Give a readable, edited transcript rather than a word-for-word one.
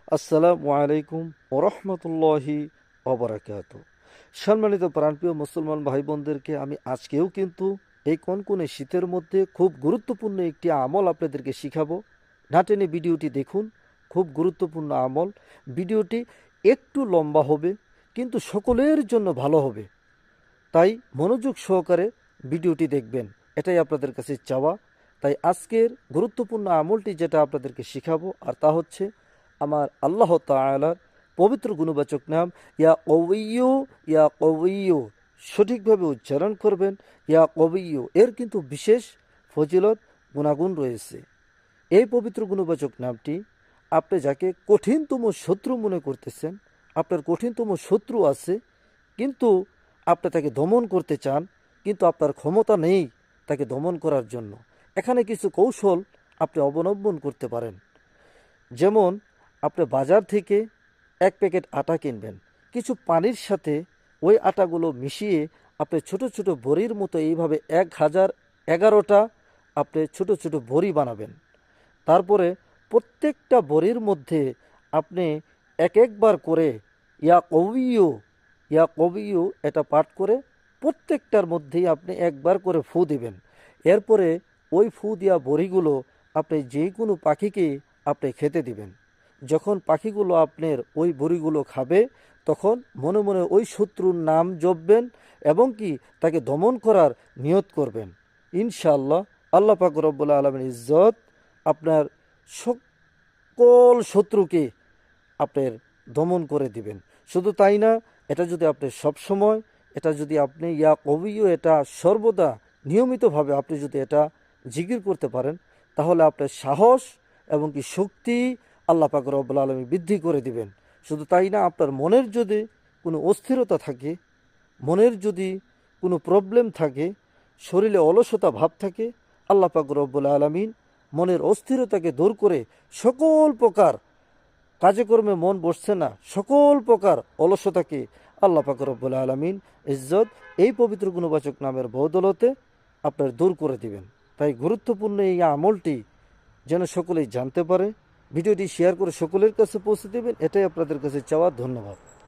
আসসালামু আলাইকুম ওরহমতুল্লাহি অবরাকাত। সম্মানিত প্রাণপ্রিয় মুসলমান ভাই বোনদেরকে আমি আজকেও কিন্তু এই কনকনে শীতের মধ্যে খুব গুরুত্বপূর্ণ একটি আমল আপনাদেরকে শিখাবো। না টেনে ভিডিওটি দেখুন, খুব গুরুত্বপূর্ণ আমল। ভিডিওটি একটু লম্বা হবে কিন্তু সকলের জন্য ভালো হবে, তাই মনোযোগ সহকারে ভিডিওটি দেখবেন, এটাই আপনাদের কাছে চাওয়া। তাই আজকের গুরুত্বপূর্ণ আমলটি যেটা আপনাদেরকে শিখাবো আর তা হচ্ছে আমার আল্লাহ তাআলার পবিত্র গুণবাচক নাম ইয়া কওয়িয়্যু, ইয়া কওয়িয়্যু। সঠিকভাবে উচ্চারণ করবেন, ইয়া কওয়িয়্যু। এর কিন্তু বিশেষ ফজিলত, গুণাগুণ রয়েছে। এই পবিত্র গুণবাচক নামটি আপনি যাকে কঠিনতম শত্রু মনে করতেছেন, আপনার কঠিনতম শত্রু আছে কিন্তু আপনি তাকে দমন করতে চান, কিন্তু আপনার ক্ষমতা নেই তাকে দমন করার জন্য, এখানে কিছু কৌশল আপনি অবলম্বন করতে পারেন। যেমন আপনি বাজার থেকে এক প্যাকেট আটা কিনবেন, কিছু পানির সাথে ওই আটাগুলো মিশিয়ে আপনি ছোট ছোট বড়ির মতো এইভাবে 1011টা আপনি ছোট ছোট বড়ি বানাবেন। তারপরে প্রত্যেকটা বড়ির মধ্যে আপনি এক একবার করে ইয়া কবিও, ইয়া কবিও এটা পাঠ করে প্রত্যেকটার মধ্যেই আপনি একবার করে ফু দিবেন। এরপরে ওই ফু দেওয়া বড়িগুলো আপনি যে কোনো পাখিকে আপনি খেতে দিবেন। যখন পাখিগুলো আপনার ওই বড়িগুলো খাবে তখন মনে মনে ওই শত্রুর নাম জপবেন এবং কি তাকে দমন করার নিয়ত করবেন। ইনশাআল্লাহ আল্লাহ পাক রব্বুল আলামিন ইজ্জত আপনার সকল শত্রুকে আপনার দমন করে দিবেন। শুধু তাই না, এটা যদি আপনি সবসময়, এটা যদি আপনি ইয়া কবিও এটা সর্বদা নিয়মিতভাবে আপনি যদি এটা জিকির করতে পারেন, তাহলে আপনার সাহস এবং কি শক্তি আল্লাহ পাক রব্বুল আলামিন বৃদ্ধি করে দিবেন। শুধু তাই না, আপনার মনের যদি কোনো অস্থিরতা থাকে, মনের যদি কোনো প্রবলেম থাকে, শরীরে অলসতা ভাব থাকে, আল্লাহ পাক রব্বুল আলামিন মনের অস্থিরতাকে দূর করে সকল প্রকার কাজে কর্মে মন বসছে না, সকল প্রকার অলসতাকে আল্লাহ পাক রব্বুল আলামিন ইজ্জত এই পবিত্র গুণবাচক নামের বদৌলতে আপনার দূর করে দিবেন। তাই গুরুত্বপূর্ণ এই আমলটি যেন সকলেই জানতে পারে, ভিডিওটি শেয়ার করে সকলের কাছে পৌঁছে দেবেন, এটাই আপনাদের কাছে চাওয়া। ধন্যবাদ।